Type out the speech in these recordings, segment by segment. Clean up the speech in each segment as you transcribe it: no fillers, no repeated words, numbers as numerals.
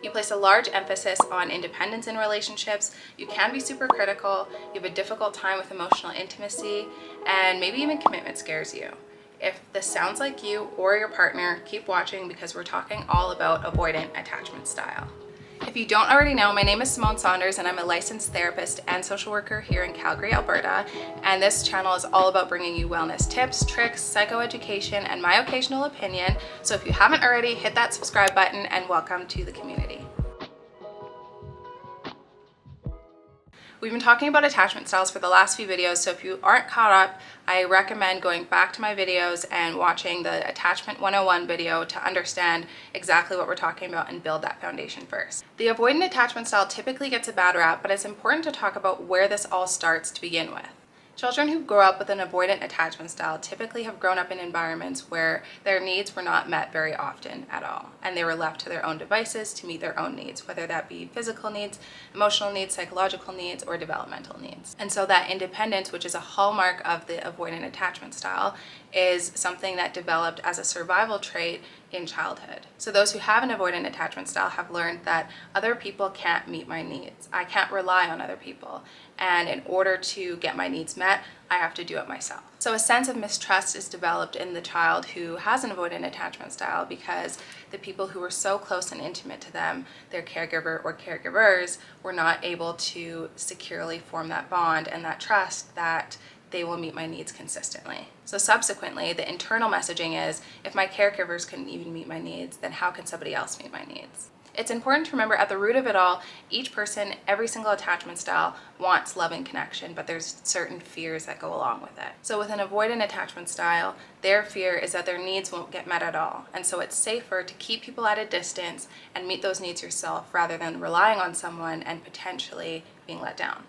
You place a large emphasis on independence in relationships. You can be super critical. You have a difficult time with emotional intimacy, and maybe even commitment scares you. If this sounds like you or your partner, keep watching because we're talking all about avoidant attachment style. If you don't already know, my name is Simone Saunders and I'm a licensed therapist and social worker here in Calgary, Alberta. And this channel is all about bringing you wellness tips, tricks, psychoeducation, and my occasional opinion. So if you haven't already, hit that subscribe button and welcome to the community. We've been talking about attachment styles for the last few videos, so if you aren't caught up, I recommend going back to my videos and watching the Attachment 101 video to understand exactly what we're talking about and build that foundation first. The avoidant attachment style typically gets a bad rap, but it's important to talk about where this all starts to begin with. Children who grow up with an avoidant attachment style typically have grown up in environments where their needs were not met very often at all, and they were left to their own devices to meet their own needs, whether that be physical needs, emotional needs, psychological needs, or developmental needs. And so that independence, which is a hallmark of the avoidant attachment style, is something that developed as a survival trait in childhood. So those who have an avoidant attachment style have learned that other people can't meet my needs. I can't rely on other people. And in order to get my needs met, I have to do it myself. So a sense of mistrust is developed in the child who has an avoidant attachment style because the people who were so close and intimate to them, their caregiver or caregivers, were not able to securely form that bond and that trust that they will meet my needs consistently. So subsequently, the internal messaging is, if my caregivers couldn't even meet my needs, then how can somebody else meet my needs? It's important to remember at the root of it all, each person, every single attachment style wants love and connection, but there's certain fears that go along with it. So with an avoidant attachment style, their fear is that their needs won't get met at all. And so it's safer to keep people at a distance and meet those needs yourself rather than relying on someone and potentially being let down.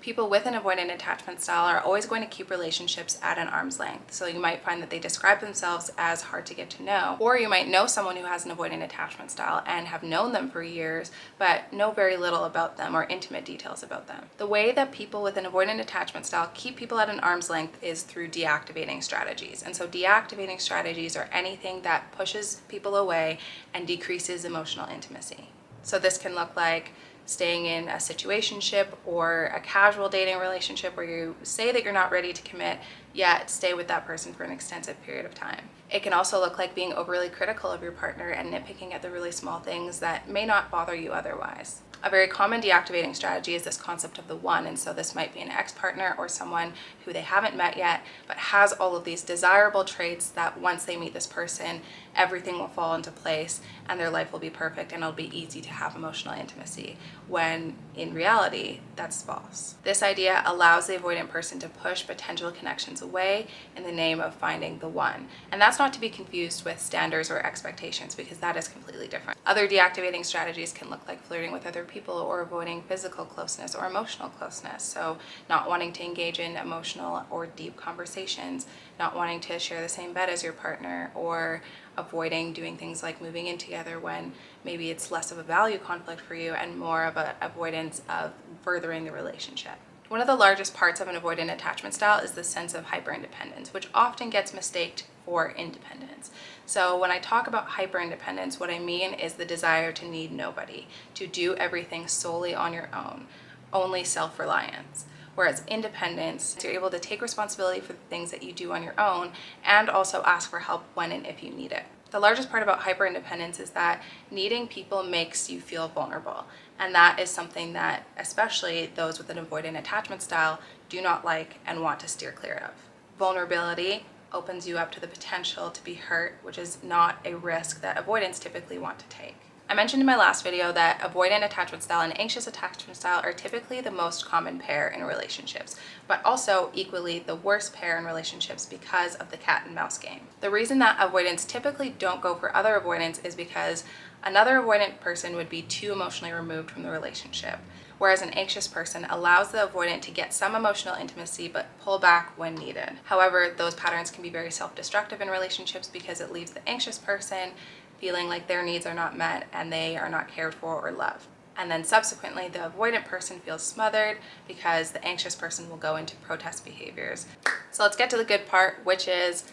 People with an avoidant attachment style are always going to keep relationships at an arm's length. So you might find that they describe themselves as hard to get to know, or you might know someone who has an avoidant attachment style and have known them for years, but know very little about them or intimate details about them. The way that people with an avoidant attachment style keep people at an arm's length is through deactivating strategies. And so deactivating strategies are anything that pushes people away and decreases emotional intimacy. So this can look like staying in a situationship or a casual dating relationship where you say that you're not ready to commit, yet stay with that person for an extensive period of time. It can also look like being overly critical of your partner and nitpicking at the really small things that may not bother you otherwise. A very common deactivating strategy is this concept of the one, and so this might be an ex-partner or someone who they haven't met yet, but has all of these desirable traits that once they meet this person, everything will fall into place and their life will be perfect and it'll be easy to have emotional intimacy, when in reality, that's false. This idea allows the avoidant person to push potential connections away in the name of finding the one. And that's not to be confused with standards or expectations, because that is completely different. Other deactivating strategies can look like flirting with other people or avoiding physical closeness or emotional closeness. So not wanting to engage in emotional or deep conversations, not wanting to share the same bed as your partner, or avoiding doing things like moving in together when maybe it's less of a value conflict for you and more of an avoidance of furthering the relationship. One of the largest parts of an avoidant attachment style is the sense of hyperindependence, which often gets mistaken for independence. So when I talk about hyperindependence, what I mean is the desire to need nobody, to do everything solely on your own, only self-reliance. Whereas independence, you're able to take responsibility for the things that you do on your own and also ask for help when and if you need it. The largest part about hyperindependence is that needing people makes you feel vulnerable. And that is something that especially those with an avoidant attachment style do not like and want to steer clear of. Vulnerability opens you up to the potential to be hurt, which is not a risk that avoidants typically want to take. I mentioned in my last video that avoidant attachment style and anxious attachment style are typically the most common pair in relationships, but also equally the worst pair in relationships because of the cat and mouse game. The reason that avoidants typically don't go for other avoidants is because another avoidant person would be too emotionally removed from the relationship, whereas an anxious person allows the avoidant to get some emotional intimacy but pull back when needed. However, those patterns can be very self-destructive in relationships because it leaves the anxious person feeling like their needs are not met and they are not cared for or loved. And then subsequently, the avoidant person feels smothered because the anxious person will go into protest behaviors. So let's get to the good part, which is,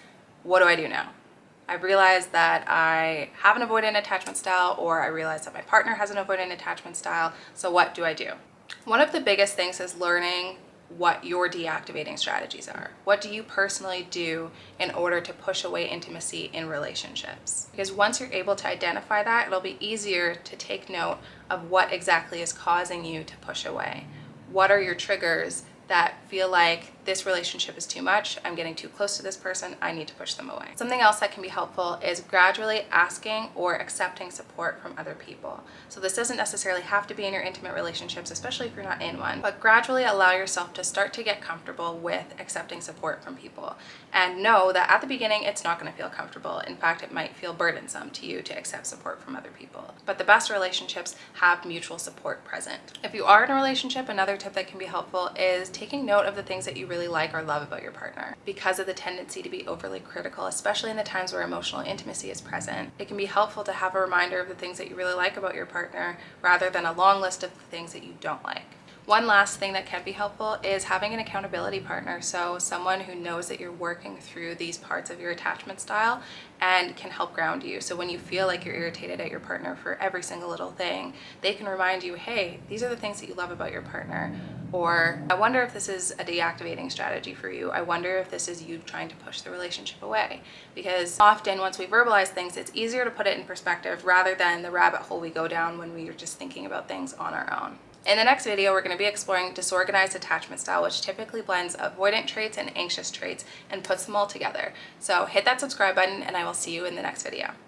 what do I do now? I've realized that I have an avoidant attachment style, or I realize that my partner has an avoidant attachment style. So what do I do? One of the biggest things is learning what your deactivating strategies are. What do you personally do in order to push away intimacy in relationships? Because once you're able to identify that, it'll be easier to take note of what exactly is causing you to push away. What are your triggers that feel like this relationship is too much, I'm getting too close to this person, I need to push them away. Something else that can be helpful is gradually asking or accepting support from other people. So this doesn't necessarily have to be in your intimate relationships, especially if you're not in one, but gradually allow yourself to start to get comfortable with accepting support from people. And know that at the beginning, it's not going to feel comfortable. In fact, it might feel burdensome to you to accept support from other people. But the best relationships have mutual support present. If you are in a relationship, another tip that can be helpful is taking note of the things that you really like or love about your partner. Because of the tendency to be overly critical, especially in the times where emotional intimacy is present, it can be helpful to have a reminder of the things that you really like about your partner rather than a long list of the things that you don't like. One last thing that can be helpful is having an accountability partner. So someone who knows that you're working through these parts of your attachment style and can help ground you. So when you feel like you're irritated at your partner for every single little thing, they can remind you, hey, these are the things that you love about your partner. Or I wonder if this is a deactivating strategy for you. I wonder if this is you trying to push the relationship away. Because often once we verbalize things, it's easier to put it in perspective rather than the rabbit hole we go down when we are just thinking about things on our own. In the next video, we're going to be exploring disorganized attachment style, which typically blends avoidant traits and anxious traits and puts them all together. So hit that subscribe button and I will see you in the next video.